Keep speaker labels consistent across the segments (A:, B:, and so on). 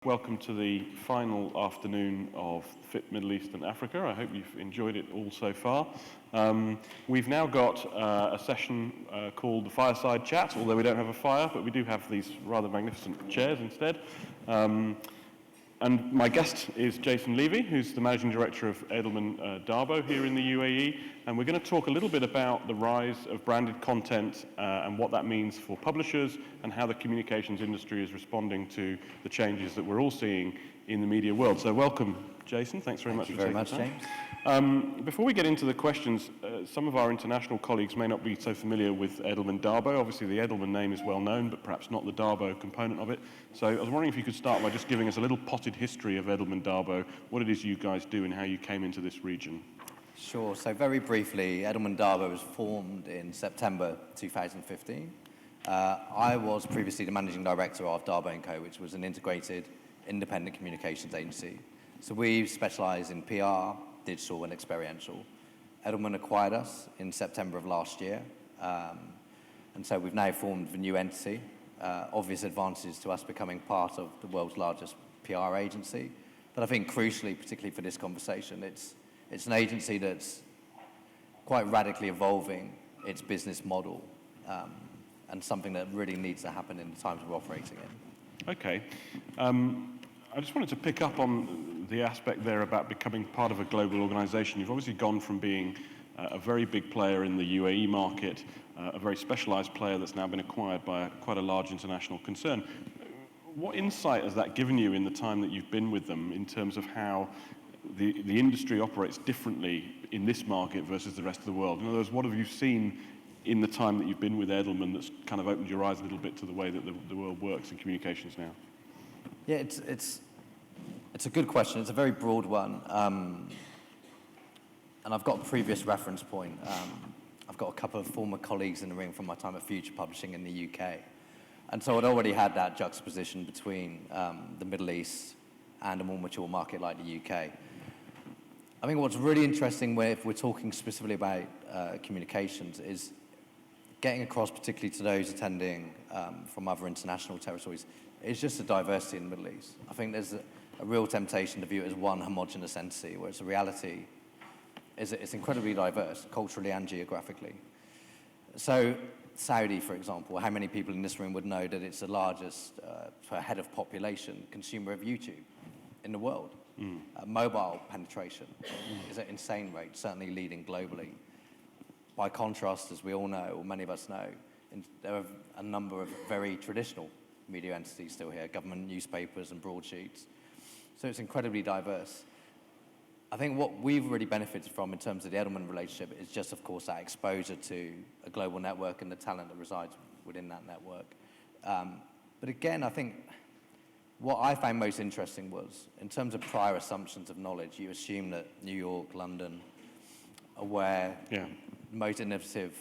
A: welcome to the final afternoon of FIPP Middle East and Africa. I hope you've enjoyed it all so far. We've now got a session called the Fireside Chat, although we don't have a fire, but we do have these rather magnificent chairs instead. And my guest is Jason Leavy, who's the Managing Director of Edelman DABO here in the UAE. And we're going to talk a little bit about the rise of branded content and what that means for publishers and how the communications industry is responding to the changes that we're all seeing in the media world. So welcome, Jason. Thanks very much for taking the time.
B: Thank you very much, James.
A: Before we get into the questions, some of our international colleagues may not be so familiar with Edelman DABO. Obviously, the Edelman name is well known, but perhaps not the DABO component of it. So I was wondering if you could start by just giving us a little potted history of Edelman DABO, what it is you guys do and how you came into this region.
B: Sure. So very briefly, Edelman DABO was formed in September 2015. I was previously the Managing Director of DABO & Co., which was an integrated independent communications agency. So we specialize in PR, digital and experiential. Edelman acquired us in September of last year. And so we've now formed a new entity. Obvious advantages to us becoming part of the world's largest PR agency. But I think crucially, particularly for this conversation, it's an agency that's quite radically evolving its business model and something that really needs to happen in the times we're operating in.
A: Okay. I just wanted to pick up on the aspect there about becoming part of a global organization. You've obviously gone from being a very big player in the UAE market, a very specialized player that's now been acquired by quite a large international concern. What insight has that given you in the time that you've been with them in terms of how the industry operates differently in this market versus the rest of the world? In other words, what have you seen in the time that you've been with Edelman that's kind of opened your eyes a little bit to the way that the world works in communications now?
B: Yeah, it's a good question. It's a very broad one. And I've got a previous reference point. I've got a couple of former colleagues in the ring from my time at Future Publishing in the UK. And so I'd already had that juxtaposition between the Middle East and a more mature market like the UK. I think what's really interesting if we're talking specifically about communications is getting across, particularly to those attending from other international territories, is just the diversity in the Middle East. I think there's a real temptation to view it as one homogenous entity, whereas the reality is that it's incredibly diverse, culturally and geographically. So Saudi, for example, how many people in this room would know that it's the largest, per head of population, consumer of YouTube in the world? Mobile penetration is at insane rate, certainly leading globally. By contrast, as we all know, or many of us know, there are a number of very traditional media entities still here, government newspapers and broadsheets. So it's incredibly diverse. I think what we've really benefited from in terms of the Edelman relationship is just, of course, that exposure to a global network and the talent that resides within that network. But again, I think what I found most interesting was, in terms of prior assumptions of knowledge, you assume that New York, London are where most innovative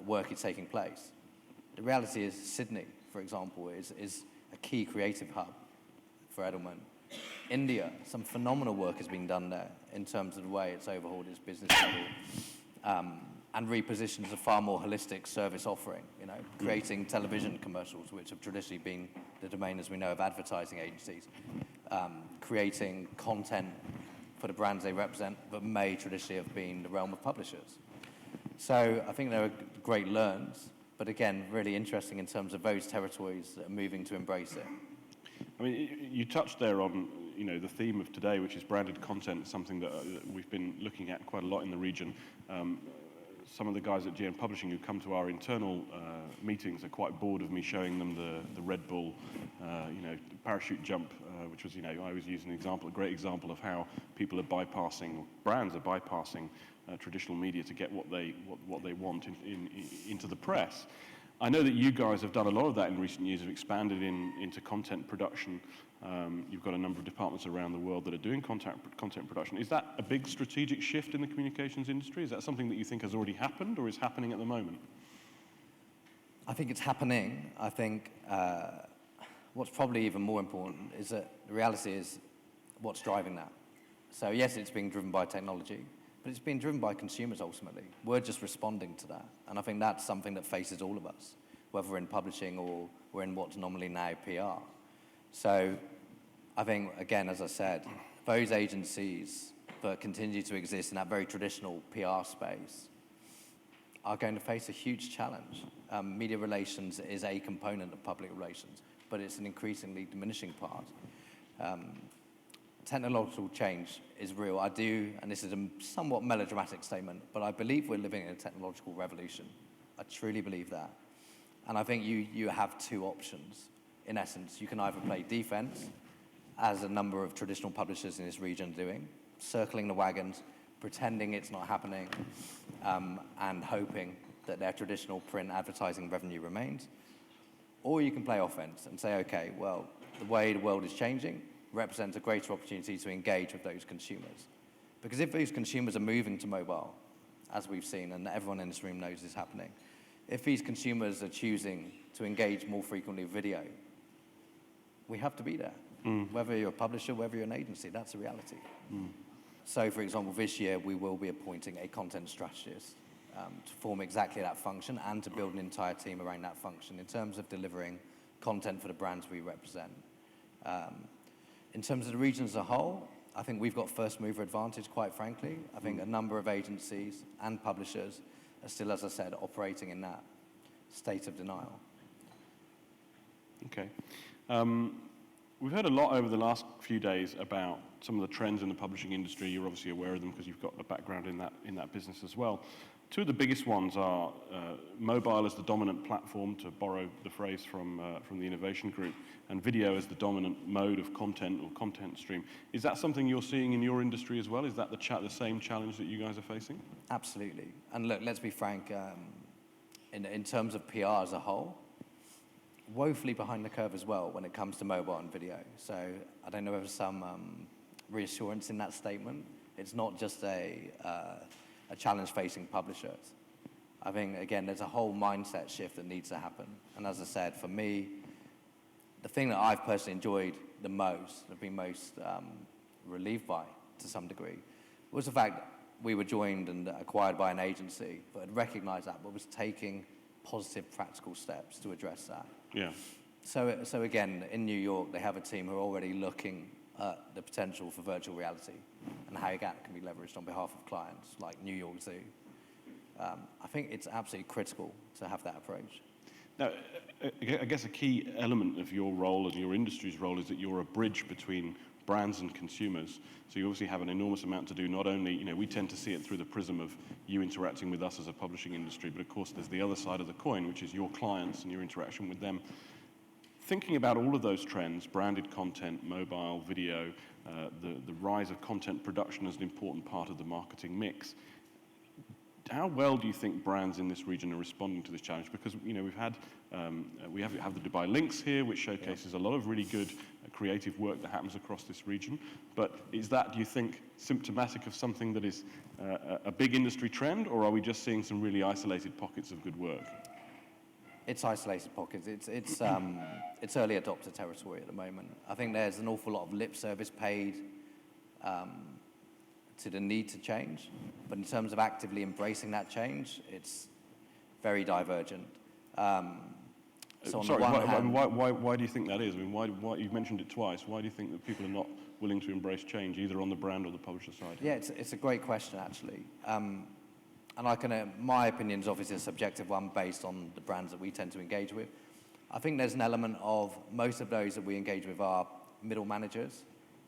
B: work is taking place. The reality is Sydney, for example, is a key creative hub for Edelman. India, some phenomenal work has been done there in terms of the way it's overhauled its business model and repositions a far more holistic service offering, creating television commercials, which have traditionally been the domain, as we know, of advertising agencies, creating content for the brands they represent, but may traditionally have been the realm of publishers. So I think there are great learns, but again, really interesting in terms of those territories that are moving to embrace it.
A: I mean, you touched there on, the theme of today, which is branded content, something that we've been looking at quite a lot in the region. Some of the guys at GN Publishing who come to our internal meetings are quite bored of me showing them the Red Bull, parachute jump, which was, I always use a great example of how people are bypassing, brands are bypassing traditional media to get what they want into the press. I know that you guys have done a lot of that in recent years, have expanded into content production. You've got a number of departments around the world that are doing content production. Is that a big strategic shift in the communications industry? Is that something that you think has already happened or is happening at the moment?
B: I think it's happening. I think what's probably even more important is that the reality is what's driving that. So yes, it's being driven by technology, but it's being driven by consumers ultimately. We're just responding to that. And I think that's something that faces all of us, whether we're in publishing or we're in what's nominally now PR. So I think, again, as I said, those agencies that continue to exist in that very traditional PR space are going to face a huge challenge. Media relations is a component of public relations, but it's an increasingly diminishing part. Technological change is real. I do, and this is a somewhat melodramatic statement, but I believe we're living in a technological revolution. I truly believe that. And I think you have two options. In essence, you can either play defense, as a number of traditional publishers in this region are doing, circling the wagons, pretending it's not happening, and hoping that their traditional print advertising revenue remains. Or you can play offense and say, okay, well, the way the world is changing represents a greater opportunity to engage with those consumers. Because if those consumers are moving to mobile, as we've seen, and everyone in this room knows is happening, if these consumers are choosing to engage more frequently with video, we have to be there. Whether you're a publisher, whether you're an agency, that's a reality. So, for example, this year we will be appointing a content strategist to form exactly that function and to build an entire team around that function in terms of delivering content for the brands we represent. In terms of the region as a whole, I think we've got first mover advantage, quite frankly. I think a number of agencies and publishers are still, as I said, operating in that state of denial.
A: Okay. We've heard a lot over the last few days about some of the trends in the publishing industry. You're obviously aware of them because you've got a background in that business as well. Two of the biggest ones are mobile as the dominant platform, to borrow the phrase from the innovation group, and video as the dominant mode of content or content stream. Is that something you're seeing in your industry as well? Is that the same challenge that you guys are facing?
B: Absolutely. And look, let's be frank, in terms of PR as a whole, woefully behind the curve as well when it comes to mobile and video. So I don't know if there's some reassurance in that statement. It's not just a challenge facing publishers. I think, again, there's a whole mindset shift that needs to happen. And as I said, for me, the thing that I've personally enjoyed the most, have been most relieved by to some degree, was the fact we were joined and acquired by an agency that had recognized that, but was taking positive practical steps to address that.
A: Yeah.
B: So again, in New York, they have a team who are already looking at the potential for virtual reality and how that can be leveraged on behalf of clients like New York Zoo. I think it's absolutely critical to have that approach.
A: Now, I guess a key element of your role and your industry's role is that you're a bridge between brands and consumers. So you obviously have an enormous amount to do. Not only, we tend to see it through the prism of you interacting with us as a publishing industry, but of course there's the other side of the coin, which is your clients and your interaction with them. Thinking about all of those trends, branded content, mobile, video, the rise of content production as an important part of the marketing mix, how well do you think brands in this region are responding to this challenge? Because we've had we have the Dubai links here, which showcases a lot of really good creative work that happens across this region. But is that, do you think, symptomatic of something that is a big industry trend, or are we just seeing some really isolated pockets of good work?
B: It's isolated pockets. It's early adopter territory at the moment. I think there's an awful lot of lip service paid to the need to change, but in terms of actively embracing that change, it's very divergent. So on
A: Sorry,
B: the one hand,
A: why do you think that is? I mean, why you've mentioned it twice. Why do you think that people are not willing to embrace change, either on the brand or the publisher side?
B: Yeah, it's a great question, actually. And my opinion is obviously a subjective one based on the brands that we tend to engage with. I think there's an element of most of those that we engage with are middle managers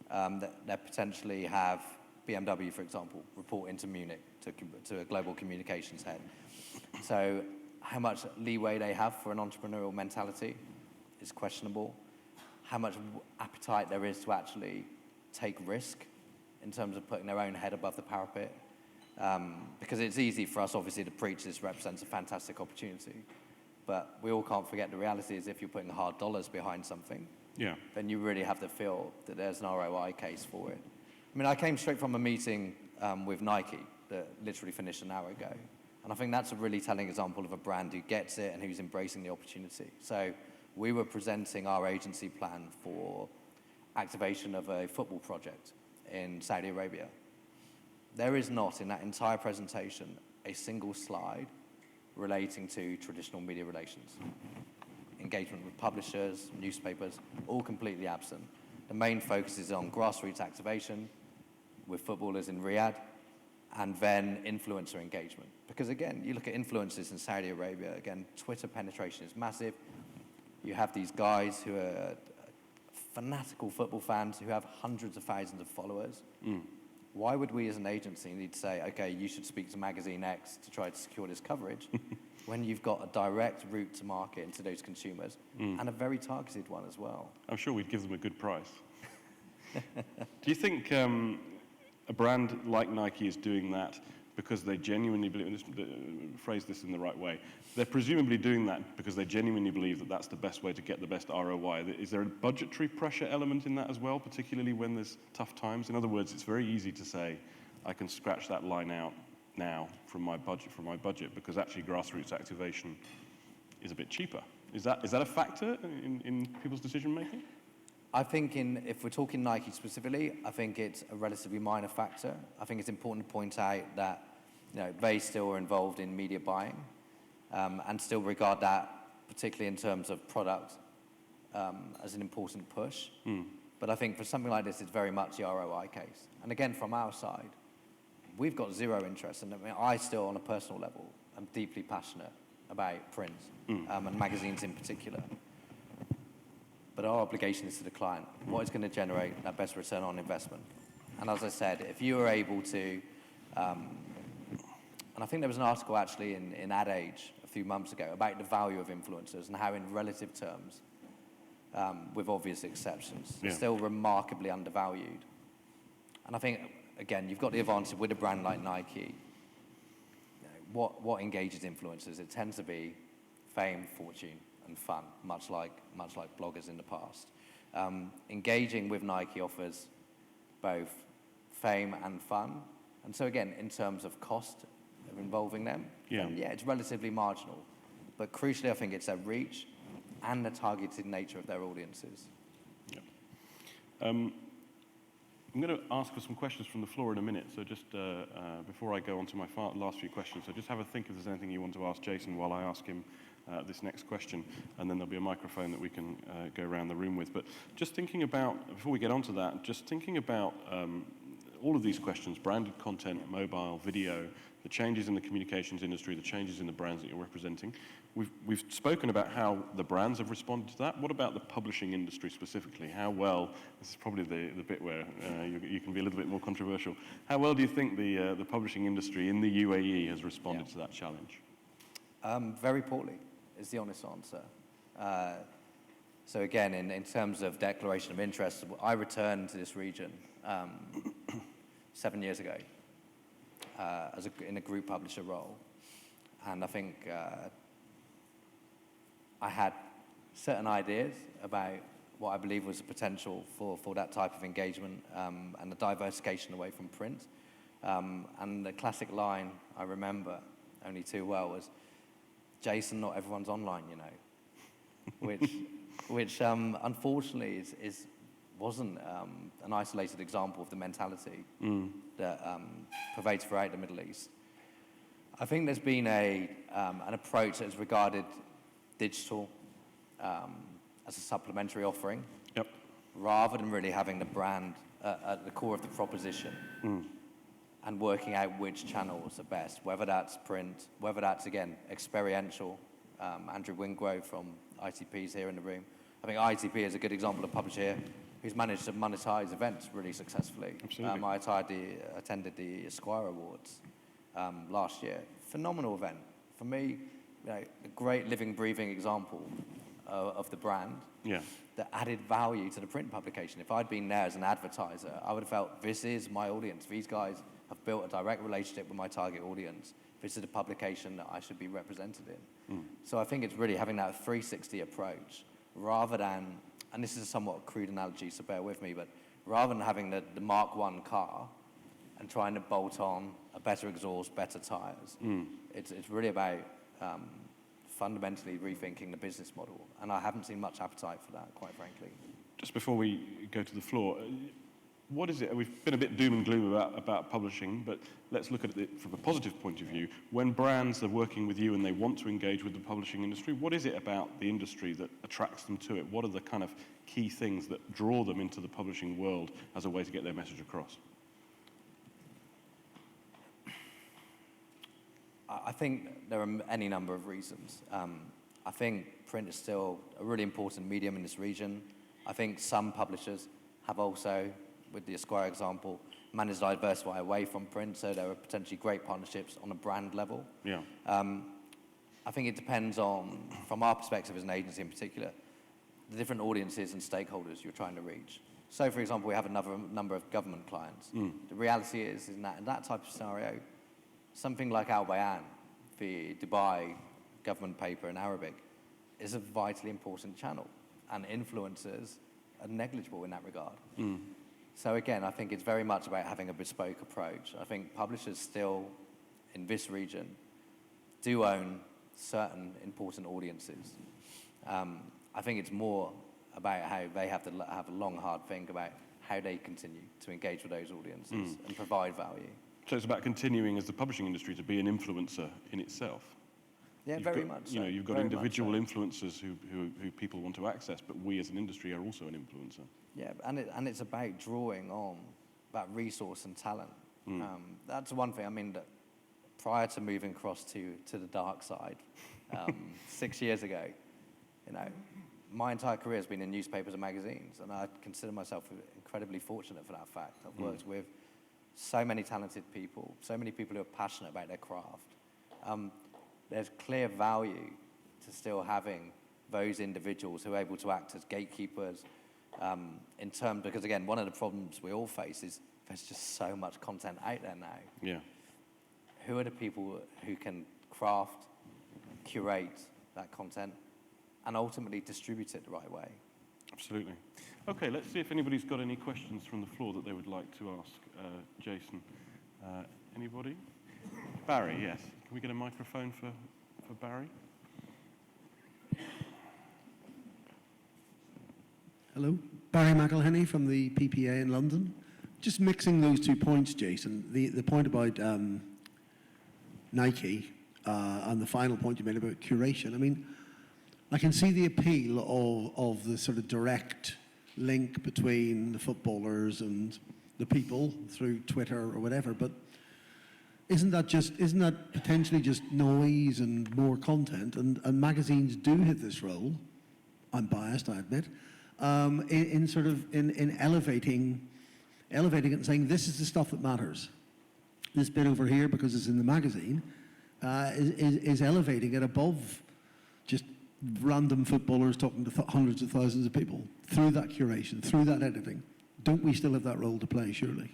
B: that potentially have BMW, for example, report into Munich to a global communications head. So how much leeway they have for an entrepreneurial mentality is questionable. How much appetite there is to actually take risk in terms of putting their own head above the parapet. Because it's easy for us, obviously, to preach this represents a fantastic opportunity. But we all can't forget the reality is if you're putting hard dollars behind something, then you really have to feel that there's an ROI case for it. I mean, I came straight from a meeting with Nike that literally finished an hour ago. And I think that's a really telling example of a brand who gets it and who's embracing the opportunity. So we were presenting our agency plan for activation of a football project in Saudi Arabia. There is not, in that entire presentation, a single slide relating to traditional media relations. Engagement with publishers, newspapers, all completely absent. The main focus is on grassroots activation with footballers in Riyadh, and then influencer engagement. Because again, you look at influencers in Saudi Arabia, again, Twitter penetration is massive. You have these guys who are fanatical football fans who have hundreds of thousands of followers. Why would we as an agency need to say, okay, you should speak to Magazine X to try to secure this coverage, when you've got a direct route to market into those consumers, and a very targeted one as well?
A: I'm sure we'd give them a good price. Do you think a brand like Nike is doing that because they genuinely believe, phrase this in the right way, they're presumably doing that because they genuinely believe that that's the best way to get the best ROI? Is there a budgetary pressure element in that as well, particularly when there's tough times? In other words, it's very easy to say, I can scratch that line out now from my budget, because actually grassroots activation is a bit cheaper. Is that a factor in people's decision making?
B: I think if we're talking Nike specifically, I think it's a relatively minor factor. I think it's important to point out that they still are involved in media buying, and still regard that, particularly in terms of product, as an important push. But I think for something like this, it's very much the ROI case. And again, from our side, we've got zero interest. And I mean, I still, on a personal level, am deeply passionate about print, and magazines in particular. But our obligation is to the client. What is going to generate that best return on investment? And as I said, if you are able to, and I think there was an article actually in Ad Age a few months ago about the value of influencers and how in relative terms, with obvious exceptions, they're still remarkably undervalued. And I think, again, you've got the advantage with a brand like Nike. What engages influencers? It tends to be fame, fortune, and fun, much like bloggers in the past. Engaging with Nike offers both fame and fun. And so again, in terms of cost of involving them, it's relatively marginal. But crucially, I think it's their reach and the targeted nature of their audiences.
A: I'm going to ask for some questions from the floor in a minute. So just before I go on to my last few questions, so just have a think if there's anything you want to ask Jason while I ask him this next question, and then there'll be a microphone that we can go around the room with. But just thinking about, before we get onto that, just thinking about all of these questions, branded content, mobile, video, the changes in the communications industry, the changes in the brands that you're representing. We've spoken about how the brands have responded to that. What about the publishing industry specifically? How well, this is probably the bit where you can be a little bit more controversial. How well do you think the publishing industry in the UAE has responded to that challenge?
B: Very poorly, is the honest answer. So again, in terms of declaration of interest, I returned to this region 7 years ago in a group publisher role. And I think I had certain ideas about what I believe was the potential for that type of engagement, and the diversification away from print. And the classic line I remember only too well was, Jason, not everyone's online, which unfortunately wasn't an isolated example of the mentality that pervades throughout the Middle East. I think there's been an approach that has regarded digital as a supplementary offering, rather than really having the brand at the core of the proposition, and working out which channels are best, whether that's print, whether that's, again, experiential. Andrew Wingrove from ITP is here in the room. I think ITP is a good example of a publisher here who's managed to monetize events really successfully.
A: Absolutely.
B: I attended the Esquire Awards last year. Phenomenal event. For me, a great living, breathing example of the brand that added value to the print publication. If I'd been there as an advertiser, I would have felt, this is my audience. These guys have built a direct relationship with my target audience. This is a publication that I should be represented in. So I think it's really having that 360 approach, rather than, and this is a somewhat crude analogy, so bear with me, but rather than having the Mark I car and trying to bolt on a better exhaust, better tires, it's really about fundamentally rethinking the business model. And I haven't seen much appetite for that, quite frankly.
A: Just before we go to the floor, What is it? We've been a bit doom and gloom about publishing, but let's look at it from a positive point of view. When brands are working with you and they want to engage with the publishing industry, what is it about the industry that attracts them to it? What are the kind of key things that draw them into the publishing world as a way to get their message across?
B: I think there are any number of reasons. I think print is still a really important medium in this region. I think some publishers have also, with the Esquire example, managed to diversify away from print, so there are potentially great partnerships on a brand level.
A: Yeah.
B: I think it depends on, from our perspective as an agency in particular, the different audiences and stakeholders you're trying to reach. So, for example, we have another number of government clients. The reality is in that type of scenario, something like Al Bayan, the Dubai government paper in Arabic, is a vitally important channel, and influencers are negligible in that regard. So again, I think it's very much about having a bespoke approach. I think publishers still, in this region, do own certain important audiences. I think it's more about how they have to have a long, hard think about how they continue to engage with those audiences and provide value.
A: So it's about continuing as the publishing industry to be an influencer in itself.
B: Yeah, very much so.
A: You know, you've got
B: Very
A: individual
B: much so.
A: influencers who people want to access, but we as an industry are also an influencer.
B: Yeah, and it's about drawing on that resource and talent. That's one thing. I mean, that prior to moving across to the dark side, 6 years ago, you know, my entire career has been in newspapers and magazines, and I consider myself incredibly fortunate for that fact. I've worked with so many talented people, so many people who are passionate about their craft. There's clear value to still having those individuals who are able to act as gatekeepers in terms, because again, one of the problems we all face is there's just so much content out there now.
A: Yeah.
B: Who are the people who can craft, curate that content, and ultimately distribute it the right way?
A: Absolutely. Okay, let's see if anybody's got any questions from the floor that they would like to ask Jason. Anybody? Barry, yes. Can we get a microphone for Barry?
C: Hello, Barry McElhenney from the PPA in London. Just mixing those 2 points, Jason. The point about Nike and the final point you made about curation. I mean, I can see the appeal of the sort of direct link between the footballers and the people through Twitter or whatever, but isn't that potentially just noise and more content? And magazines do hit this role. I'm biased, I admit, in elevating it and saying this is the stuff that matters. This bit over here, because it's in the magazine, is elevating it above just random footballers talking to hundreds of thousands of people through that curation, through that editing. Don't we still have that role to play, surely?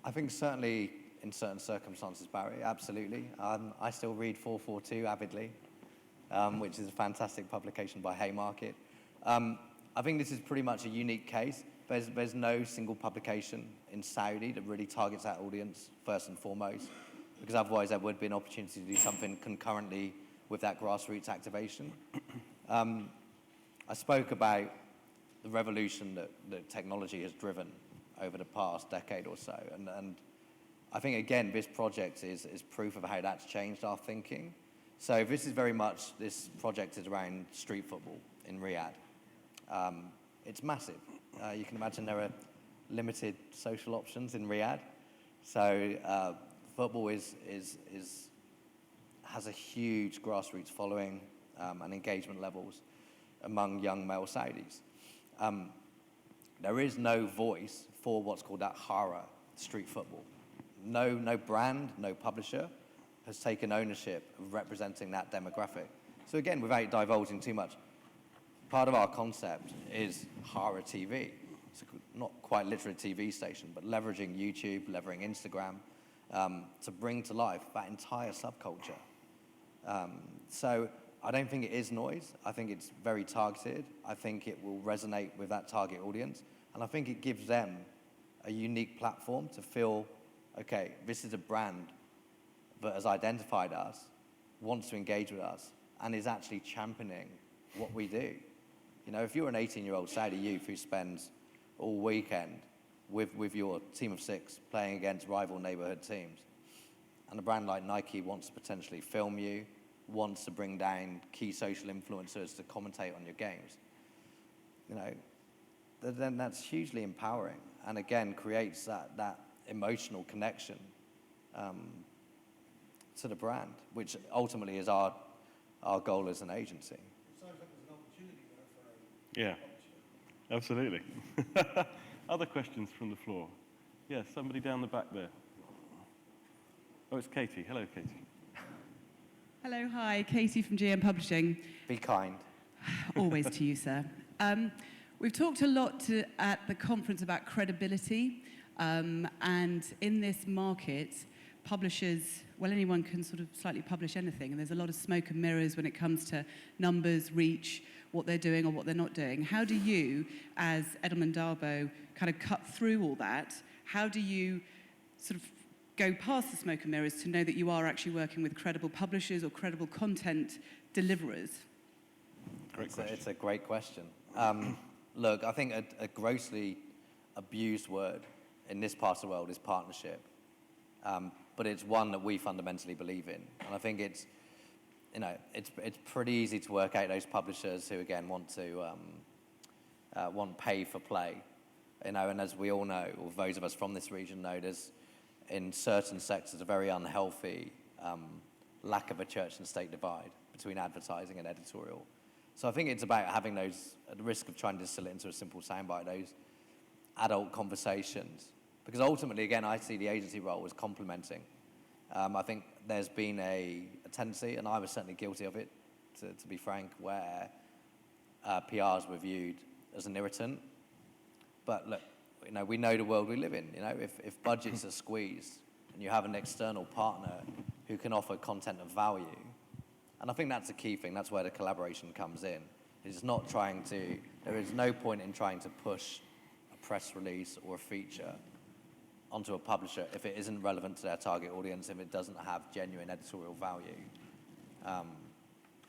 B: I think certainly in certain circumstances, Barry, absolutely. I still read 442 avidly, which is a fantastic publication by Haymarket. I think this is pretty much a unique case. There's no single publication in Saudi that really targets that audience first and foremost, because otherwise there would be an opportunity to do something concurrently with that grassroots activation. I spoke about the revolution that technology has driven over the past decade or so, and I think, again, this project is proof of how that's changed our thinking. So this project is around street football in Riyadh. It's massive. You can imagine there are limited social options in Riyadh. So football has a huge grassroots following and engagement levels among young male Saudis. There is no voice for what's called that Hara street football. No brand, no publisher has taken ownership of representing that demographic. So again, without divulging too much, part of our concept is Hara TV. It's not quite literally a TV station, but leveraging YouTube, leveraging Instagram to bring to life that entire subculture. So I don't think it is noise. I think it's very targeted. I think it will resonate with that target audience. And I think it gives them a unique platform to feel, okay, this is a brand that has identified us, wants to engage with us, and is actually championing what we do. You know, if you're an 18-year-old Saudi youth who spends all weekend with your team of 6 playing against rival neighborhood teams. And a brand like Nike wants to potentially film you, wants to bring down key social influencers to commentate on your games. You know, then that's hugely empowering, and again creates that emotional connection to the brand, which ultimately is our goal as an agency.
C: It sounds like there's an opportunity there for
A: Yeah, absolutely. Other questions from the floor? Yes, somebody down the back there. Oh, it's Katie. Hello, Katie.
D: Hello, hi, Katie from GM Publishing.
B: Be kind.
D: Always to you, sir. We've talked a lot at the conference about credibility, and in this market, publishers, well, anyone can sort of slightly publish anything, and there's a lot of smoke and mirrors when it comes to numbers, reach, what they're doing or what they're not doing. How do you, as Edelman DABO, kind of cut through all that? How do you sort of go past the smoke and mirrors to know that you are actually working with credible publishers or credible content deliverers?
A: Great question.
B: It's a great question. Look, I think a grossly abused word in this part of the world is partnership. But it's one that we fundamentally believe in. And I think it's pretty easy to work out those publishers who, again, want pay for play. And as we all know, or those of us from this region know, there's, in certain sectors, a very unhealthy lack of a church and state divide between advertising and editorial. So I think it's about having those, at the risk of trying to distill it into a simple soundbite, those adult conversations. Because ultimately, again, I see the agency role as complementing. I think there's been a tendency, and I was certainly guilty of it, to be frank, where PRs were viewed as an irritant. But look, we know the world we live in. If budgets are squeezed and you have an external partner who can offer content of value, and I think that's the key thing. That's where the collaboration comes in. It's not there is no point in trying to push a press release or a feature onto a publisher if it isn't relevant to their target audience, if it doesn't have genuine editorial value.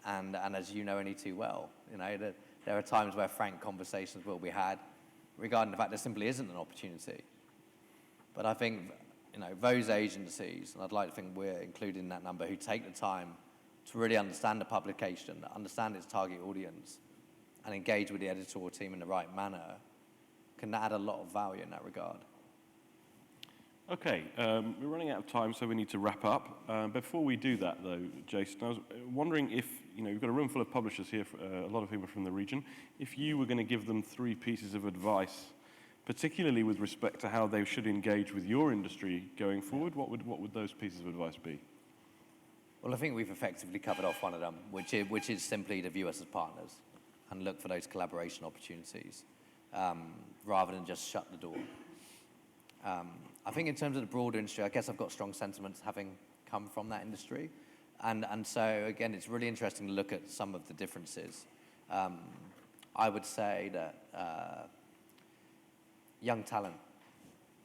B: And as you know only too well, that there are times where frank conversations will be had regarding the fact there simply isn't an opportunity. But I think, those agencies, and I'd like to think we're included in that number, who take the time to really understand the publication, understand its target audience, and engage with the editorial team in the right manner, can add a lot of value in that regard.
A: Okay, we're running out of time, so we need to wrap up. Before we do that, though, Jason, I was wondering if, you've got a room full of publishers here, a lot of whom are from the region. If you were going to give them 3 pieces of advice, particularly with respect to how they should engage with your industry going forward, what would those pieces of advice be?
B: Well, I think we've effectively covered off one of them, which is simply to view us as partners and look for those collaboration opportunities, rather than just shut the door. I think in terms of the broader industry, I guess I've got strong sentiments having come from that industry. And so, again, it's really interesting to look at some of the differences. I would say that young talent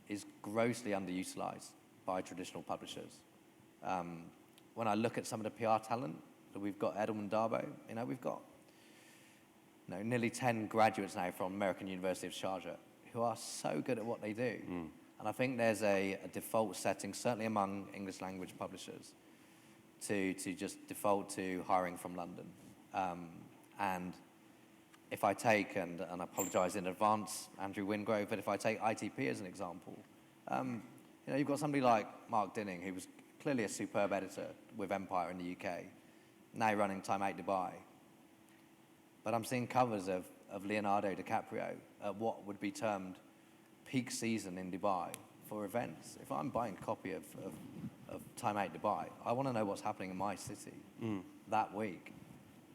B: is grossly underutilized by traditional publishers. When I look at some of the PR talent that we've got at Edelman DABO, we've got nearly 10 graduates now from American University of Sharjah who are so good at what they do. And I think there's a default setting, certainly among English language publishers, to just default to hiring from London. And if I take, and I apologise in advance, Andrew Wingrove, but if I take ITP as an example, you've got somebody like Mark Dinning, who was clearly a superb editor with Empire in the UK, now running Time Out Dubai. But I'm seeing covers of Leonardo DiCaprio at what would be termed peak season in Dubai for events. If I'm buying a copy of Time Out Dubai, I want to know what's happening in my city that week.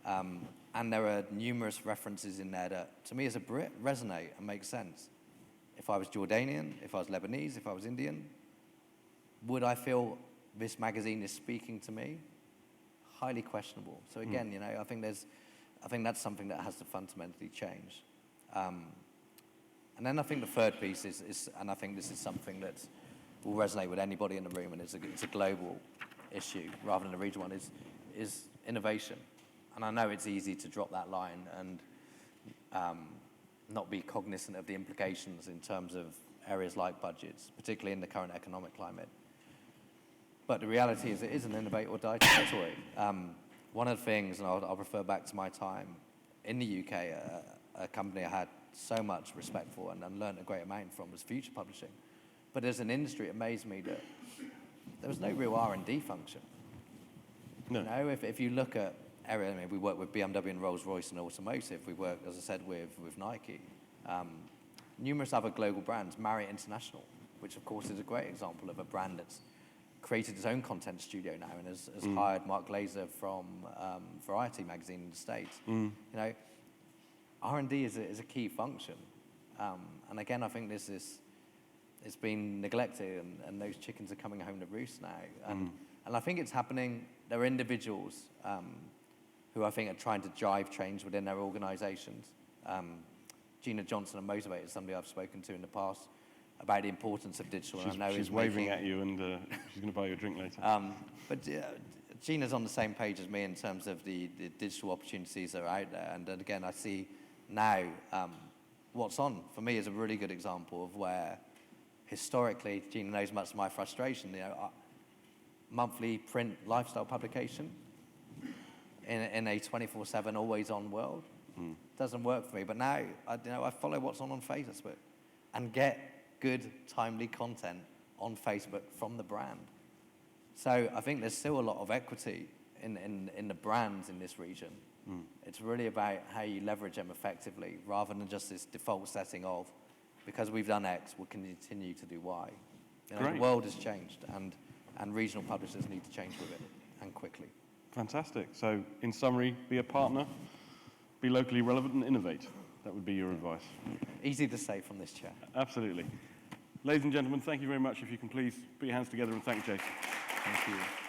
B: And there are numerous references in there that, to me as a Brit, resonate and make sense. If I was Jordanian, if I was Lebanese, if I was Indian, would I feel this magazine is speaking to me? Highly questionable. So again, I think that's something that has to fundamentally change. And then I think the third piece is, and I think this is something that will resonate with anybody in the room, and it's a global issue rather than a regional one, is innovation. And I know it's easy to drop that line and not be cognizant of the implications in terms of areas like budgets, particularly in the current economic climate. But the reality is it is an innovate or die territory. One of the things, and I'll refer back to my time in the UK, a company I had so much respect for and learned a great amount from was Future Publishing. But as an industry, it amazed me that there was no real R&D function.
A: No.
B: You know, if you look at area, I mean, we work with BMW and Rolls-Royce in automotive. We work, as I said, with Nike. Numerous other global brands, Marriott International, which of course is a great example of a brand that's created its own content studio now and has hired Mark Glazer from Variety magazine in the States. You know, R&D is a key function. And again, I think it's been neglected and those chickens are coming home to roost now. And I think it's happening. There are individuals who I think are trying to drive change within their organizations. Gina Johnson of Motivate is somebody I've spoken to in the past about the importance of digital.
A: She's,
B: and I know
A: she's waving at you and she's going to buy you a drink later.
B: But Gina's on the same page as me in terms of the digital opportunities that are out there. And again, I see now What's On, for me, is a really good example of where historically, Gina knows much of my frustration, you know, monthly print lifestyle publication in a 24/7 always-on world doesn't work for me. But now, I follow What's On Facebook and get good, timely content on Facebook from the brand. So I think there's still a lot of equity in the brands in this region. It's really about how you leverage them effectively rather than just this default setting of, because we've done X, we'll continue to do Y. You know, the world has changed, and regional publishers need to change with it, and quickly.
A: Fantastic. So, in summary, be a partner, be locally relevant, and innovate. That would be your advice.
B: Easy to say from this chair.
A: Absolutely. Ladies and gentlemen, thank you very much. If you can please put your hands together and thank Jason.
B: Thank you.